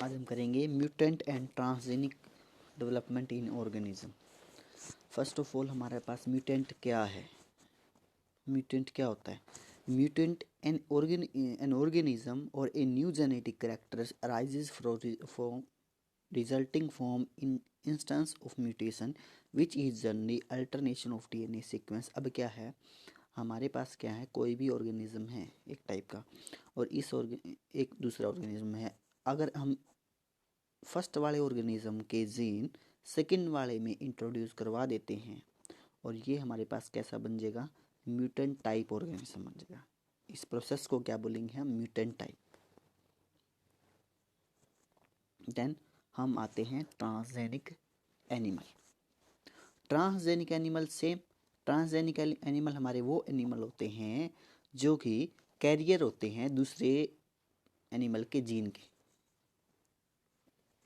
आज हम करेंगे mutant and transgenic development in organism. First of all हमारे पास म्यूटेंट क्या है। म्यूटेंट क्या होता है? म्यूटेंट एन ऑर्गेनिज्म और a new genetic characters arises from resulting from in instance of mutation which is generally alternation of DNA sequence। अब क्या है, हमारे पास क्या है, कोई भी ऑर्गेनिज्म है एक टाइप का और एक दूसरा ऑर्गेनिज्म है। अगर हम फर्स्ट वाले ऑर्गेनिज्म के जीन सेकंड वाले में इंट्रोड्यूस करवा देते हैं और ये हमारे पास कैसा बन जाएगा, म्यूटेंट टाइप ऑर्गेनिज्म बन जाएगा। इस प्रोसेस को क्या बोलेंगे हम, म्यूटेंट टाइप। देन हम आते हैं ट्रांसजेनिक एनिमल। ट्रांसजेनिक एनिमल से ट्रांसजेनिक एनिमल हमारे वो एनिमल होते हैं जो कि कैरियर होते हैं दूसरे एनिमल के जीन के।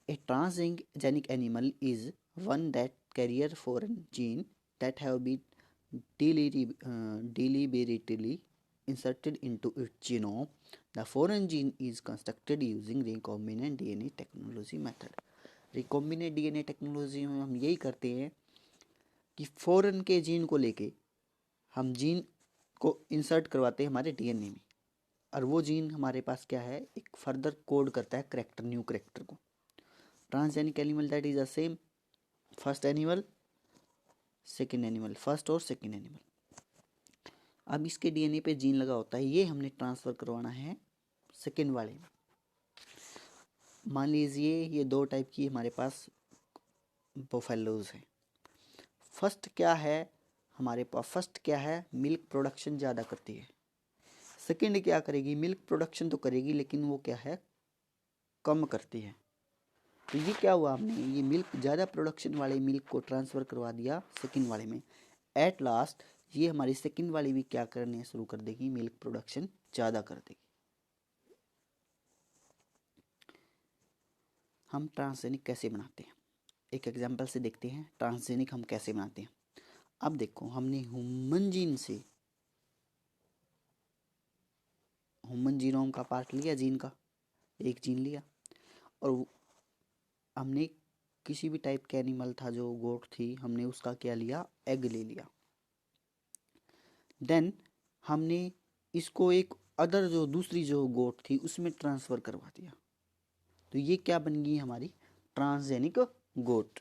A transgenic animal is one that carrier foreign gene that have been deliberately inserted into its genome. The foreign gene is constructed using recombinant DNA technology method। recombinant DNA technology में हम यही करते हैं कि foreign के gene को लेके हम जीन को इंसर्ट करवाते हैं हमारे डीएनए में और वो जीन हमारे पास क्या है, एक फर्दर कोड करता है करेक्टर, न्यू करेक्टर को। Transgenic animal that is the same first animal second animal, first और सेकेंड एनिमल। अब इसके डीएनए पे जीन लगा होता है, ये हमने ट्रांसफर करवाना है सेकेंड वाले में। मान लीजिए ये दो टाइप की हमारे पास बफेलोज है। फर्स्ट क्या है हमारे पास, फर्स्ट क्या है, मिल्क प्रोडक्शन ज़्यादा करती है। सेकेंड क्या करेगी, मिल्क प्रोडक्शन तो करेगी लेकिन वो क्या है, कम करती है। तो ये क्या हुआ, हमने ये मिल्क ज़्यादा प्रोडक्शन वाले मिल्क को ट्रांसफ़र करवा दिया सेकंड वाले में। एट लास्ट ये हमारी सेकंड वाली भी क्या करने शुरू कर देगी, मिल्क प्रोडक्शन ज़्यादा कर देगी। हम ट्रांसजेनिक कैसे बनाते हैं, एक एग्जांपल से देखते हैं ट्रांसजेनिक हम कैसे बनाते हैं। अब देखो, हमने ह्यूमन जीन से ह्यूमन जीनोम का पार्ट लिया, जीन का एक जीन लिया और हमने किसी भी टाइप का एनिमल था जो गोट थी, हमने उसका क्या लिया, एग ले लिया। देन हमने इसको एक अदर जो दूसरी जो गोट थी उसमें ट्रांसफ़र करवा दिया। तो ये क्या बन गई हमारी ट्रांसजेनिक गोट।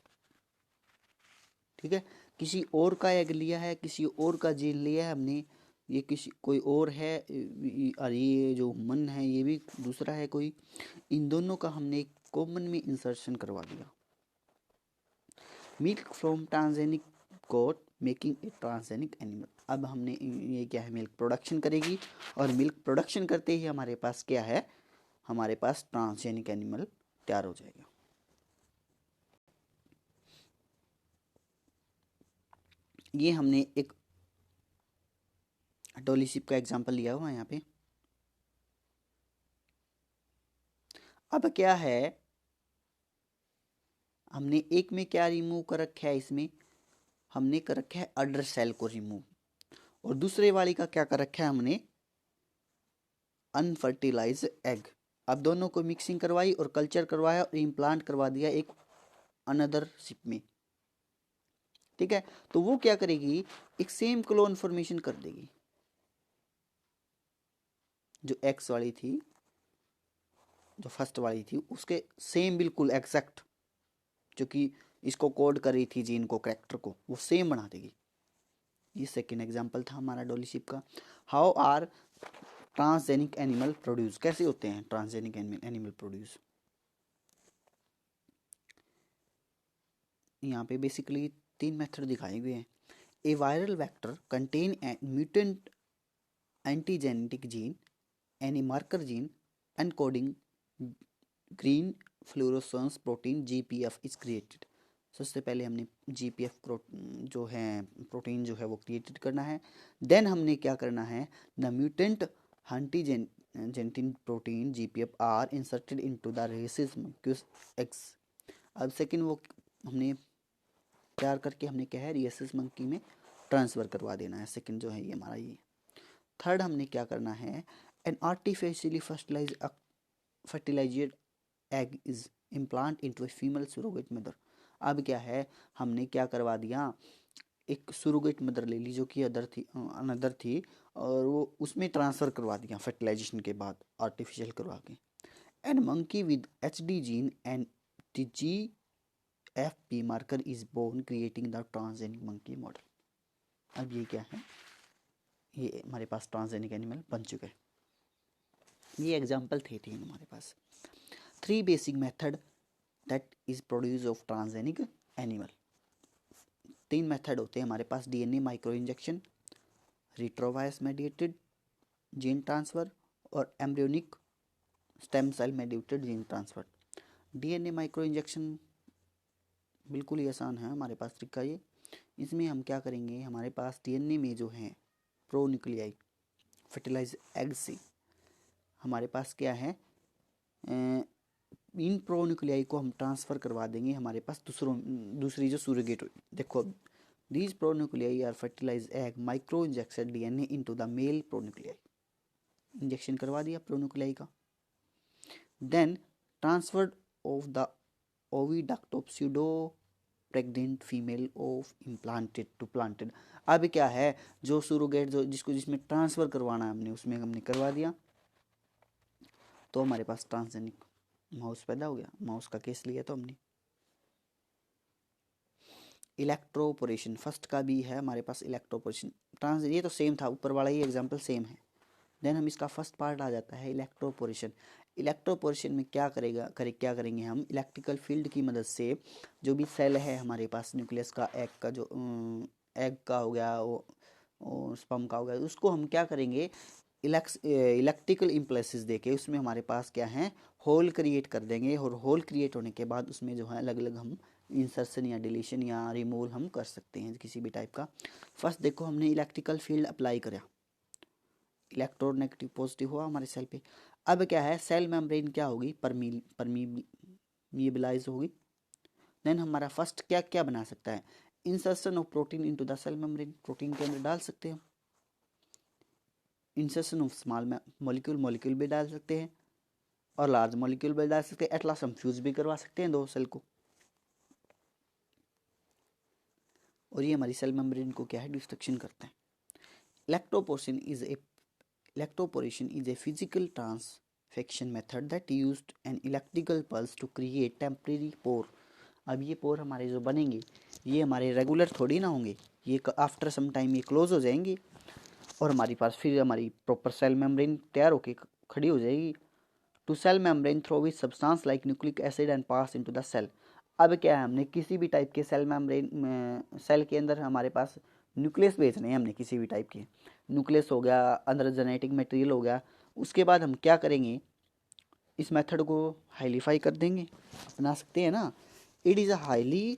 ठीक है, किसी और का एग लिया है, किसी और का जीन लिया है हमने, ये किसी कोई और है और ये जो मन है ये भी दूसरा है कोई, इन दोनों का हमने कॉमन में इंसर्शन करवा दिया। Milk from transgenic goat making a transgenic animal. अब हमने ये क्या है, मिल्क प्रोडक्शन करेगी और मिल्क प्रोडक्शन करते ही हमारे पास क्या है, हमारे पास ट्रांसजेनिक एनिमल तैयार हो जाएगा। ये हमने एक डॉली शिप का एग्जांपल लिया हुआ है यहाँ पे। अब क्या है, हमने एक में क्या रिमूव कर रखा है, इसमें हमने कर रखा है अडर सेल को रिमूव, और दूसरे वाली का क्या कर रखा है हमने, अनफर्टिलाइज एग। अब दोनों को मिक्सिंग करवाई और कल्चर करवाया और इम्प्लांट करवा दिया एक अनदर शिप में। ठीक है, तो वो क्या करेगी, एक सेम क्लोन फॉर्मेशन कर देगी। जो एक्स वाली थी, जो फर्स्ट वाली थी, उसके सेम बिल्कुल एग्जैक्ट, जो कि इसको कोड कर रही थी जीन को, करेक्टर को, वो सेम बना देगी। ये सेकेंड एग्जाम्पल था हमारा डॉली शिप का। How are transgenic animal produce, कैसे होते हैं ट्रांसजेनिक एनिमल प्रोड्यूस। यहाँ पे बेसिकली 3 मेथड दिखाए हुए हैं। A viral vector contain mutant antigenetic gene any marker gene encoding green fluorescence protein GPF is created. सबसे पहले हमने जीपीएफ जो है प्रोटीन जो है वो क्रिएटेड करना है। देन हमने क्या करना है, the mutant antigenetic protein GPF are inserted into the rhesus monkeys eggs. अब सेकंड वो हमने तैयार करके हमने क्या है, रेसिस मंकी में ट्रांसफ़र करवा देना है। सेकंड जो है ये हमारा ये। थर्ड हमने क्या करना है, an artificially fertilised egg is implant into a female surrogate mother. अब क्या है, हमने क्या करवा दिया, एक सुरोगेट मदर ले ली जो कि अनदर थी और वो उसमें ट्रांसफ़र करवा दिया फर्टिलाइजेशन के बाद आर्टिफिशियल करवा के. And monkey with HD gene and the GFP marker is born creating the transgenic monkey model. अब ये क्या है, ये हमारे पास ट्रांसजेनिक एनिमल बन चुके हैं. ये एग्जाम्पल थे 3 हमारे पास. 3 basic method that is produce of transgenic animal. 3 method होते हैं हमारे पास, DNA micro injection, retrovirus mediated gene transfer और embryonic stem cell mediated gene transfer. DNA micro injection बिल्कुल ही आसान है हमारे पास तरीका ये. इसमें हम क्या करेंगे, हमारे पास DNA में जो है प्रो न्यूक्लियाई फर्टिलाइज एग से हमारे पास क्या है, इन प्रो न्यूक्लियाई को हम ट्रांसफ़र करवा देंगे हमारे पास दूसरी जो सूरोगेट. देखो, these pro nuclei are fertilise egg micro injection DNA into the male pro nuclei. Injection करवा दिया प्रो न्यूक्लियाई का. Then transferred of the oviduct of pseudo pregnant female of implanted to planted. अब क्या है, जो सूरोगेट जो जिसमें ट्रांसफ़र करवाना है हमने उसमें हमने करवा दिया तो हमारे पास ट्रांसजेनिक माउस पैदा हो गया. माउस का केस लिया तो हमने. इलेक्ट्रोपोरेशन फर्स्ट का भी है हमारे पास. इलेक्ट्रोपोरेशन ये तो सेम था, ऊपर वाला ही एग्जांपल सेम है. देन हम इसका फर्स्ट पार्ट आ जाता है इलेक्ट्रोपोरेशन. इलेक्ट्रोपोरेशन में क्या करेंगे हम, इलेक्ट्रिकल फील्ड की मदद से जो भी सेल है हमारे पास न्यूक्लियस का, एग का जो एग का हो गया वो स्पर्म का हो गया, उसको हम क्या करेंगे, इलेक्ट्रिकल इम्पल्सेस देके उसमें हमारे पास क्या है, होल क्रिएट कर देंगे. और होल क्रिएट होने के बाद उसमें जो है अलग अलग हम इंसर्शन या डिलीशन या रिमूवल हम कर सकते हैं किसी भी टाइप का. फर्स्ट देखो, हमने इलेक्ट्रिकल फील्ड अप्लाई करा, इलेक्ट्रोनेगेटिव पॉजिटिव हुआ हमारे सेल पे. अब क्या है, सेल मेम्ब्रेन क्या होगी, परमीबिलाइज होगी. देन हमारा फर्स्ट क्या क्या बना सकता है, insertion of protein into the cell membrane, protein के अंदर डाल सकते हैं. इंसर्शन ऑफ स्मॉल मॉलिक्यूल भी डाल सकते हैं और लार्ज मॉलिक्यूल भी डाल सकते हैं. एट लास्ट हम फ्यूज भी करवा सकते हैं 2 सेल को. और ये हमारी सेल मेम्ब्रेन को क्या है, डिस्ट्रक्शन करते हैं. Electroporation is a physical transfection method that used an electrical pulse to create temporary pore. अब ये पोर हमारे जो बनेंगे ये हमारे रेगुलर थोड़ी ना होंगे, ये आफ्टर सम टाइम ये क्लोज हो जाएंगे और हमारे पास फिर हमारी प्रॉपर सेल मेम्ब्रेन तैयार होके खड़ी हो जाएगी. To cell membrane through which substance like nucleic acid and pass into the cell. अब क्या है, हमने किसी भी टाइप के सेल मेम्ब्रेन सेल के अंदर हमारे पास न्यूक्लियस भेजने हैं, हमने किसी भी टाइप के न्यूक्लियस हो गया, अंदर जेनेटिक मटेरियल हो गया. उसके बाद हम क्या करेंगे, इस मेथड को हाईलीफाई कर देंगे, अपना सकते हैं ना. It is a highly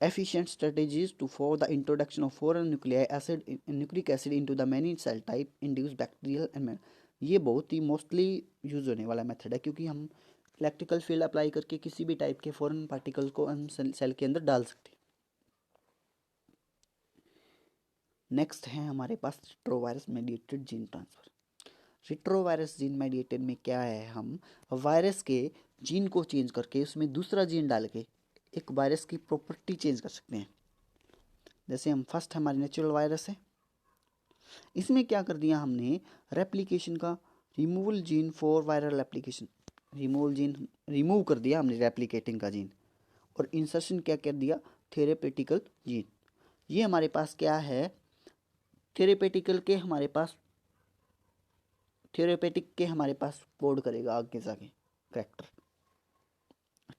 efficient strategies to for the introduction of foreign nucleic acid into the many cell type induced bacterial and ये बहुत ही मोस्टली यूज होने वाला मेथड है क्योंकि हम इलेक्ट्रिकल फील्ड अप्लाई करके किसी भी टाइप के फॉरेन पार्टिकल को हम सेल के अंदर डाल सकते हैं. नेक्स्ट है हमारे पास retrovirus mediated gene transfer. Retrovirus gene mediated में क्या है, हम वायरस के जीन को चेंज करके उसमें दूसरा जीन डाल के एक वायरस की प्रॉपर्टी चेंज कर सकते हैं. जैसे हम फर्स्ट हमारे नेचुरल वायरस है, इसमें क्या कर दिया हमने, रेप्लिकेशन का removal gene for viral application. Remove कर दिया हमने रेप्लिकेटिंग का जीन और इंसर्शन क्या कर दिया, थेरेपेटिकल जीन. ये हमारे पास क्या है, थेरेपेटिक के हमारे पास कोड करेगा आगे जाके फैक्टर,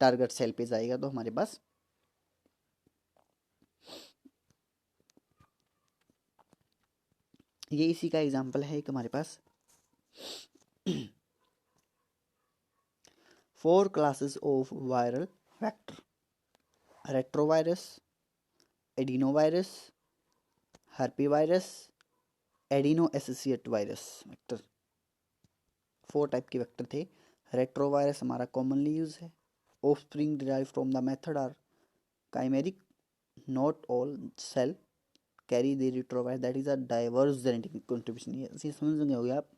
टारगेट सेल पे जाएगा तो हमारे पास ये इसी का एग्जांपल है एक हमारे पास. 4 classes of viral vector, retrovirus, adenovirus, herpesvirus, adeno associate virus vector. 4 type के वेक्टर थे. रेट्रोवायरस हमारा कॉमनली यूज है. Offspring derive from the method are chimeric, not all cell carry the retrovirus, that is a diverse genetic contribution. ये समझ गए होगे आप.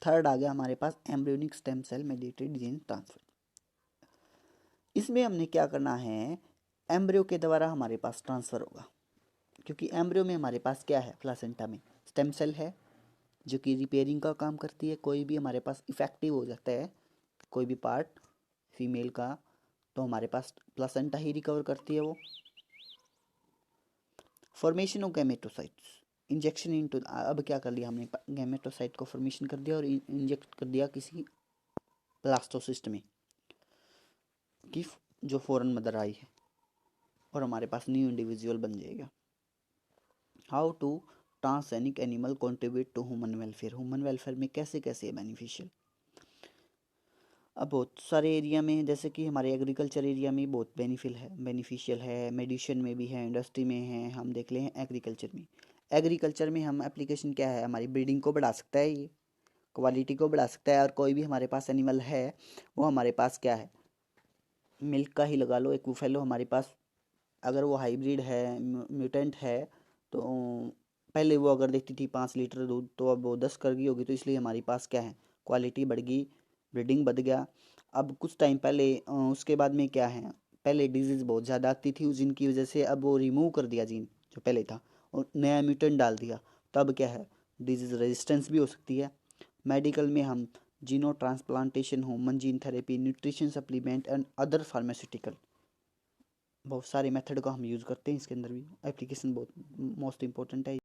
Third आ गया हमारे पास embryonic stem cell mediated gene transfer. इसमें हमने क्या करना है, एम्ब्रियो के द्वारा हमारे पास ट्रांसफ़र होगा, क्योंकि एम्ब्रियो में हमारे पास क्या है, प्लासेंटा में स्टेम सेल है जो कि रिपेयरिंग का काम करती है। कोई भी हमारे पास इफेक्टिव हो जाता है कोई भी पार्ट फीमेल का, तो हमारे पास प्लासेंटा ही रिकवर करती है वो। Formation of gametocytes, injection into, अब क्या कर लिया हमने, गैमेटोसाइट को फॉर्मेशन कर दिया और इंजेक्ट कर दिया किसी ब्लास्टोसिस्ट में कि जो फॉरेन मदर आई है, और हमारे पास न्यू इंडिविजुअल बन जाएगा। How to transgenic animal contribute to human welfare, human welfare में कैसे कैसे है बेनिफिशियल। अब बहुत सारे एरिया में, जैसे कि हमारे एग्रीकल्चर एरिया में बहुत बेनिफिशियल है, मेडिसिन में भी है, इंडस्ट्री में है। हम देख लें एग्रीकल्चर में हम एप्लीकेशन क्या है, हमारी ब्रीडिंग को बढ़ा सकता है, ये क्वालिटी को बढ़ा सकता है। और कोई भी हमारे पास एनिमल है वो हमारे पास क्या है, मिल्क का ही लगा लो, एक बुफेलो हमारे पास, अगर वो हाइब्रिड है, म्यूटेंट है, तो पहले वो अगर देती थी 5 लीटर दूध, तो अब वो 10 कर गई होगी। तो इसलिए हमारे पास क्या है, क्वालिटी बढ़ गई, ब्रीडिंग बढ़ गया। अब कुछ टाइम पहले उसके बाद में क्या है, पहले डिजीज़ बहुत ज़्यादा आती थी उस जीन की वजह से, अब वो रिमूव कर दिया जीन जो पहले था और नया म्यूटेंट डाल दिया, तब क्या है, डिजीज़ रेजिस्टेंस भी हो सकती है। मेडिकल में हम xeno transplantation, human gene therapy, nutrition supplement and other pharmaceutical, बहुत सारे मेथड का हम यूज़ करते हैं। इसके अंदर भी एप्लीकेशन बहुत मोस्ट इंपॉर्टेंट है।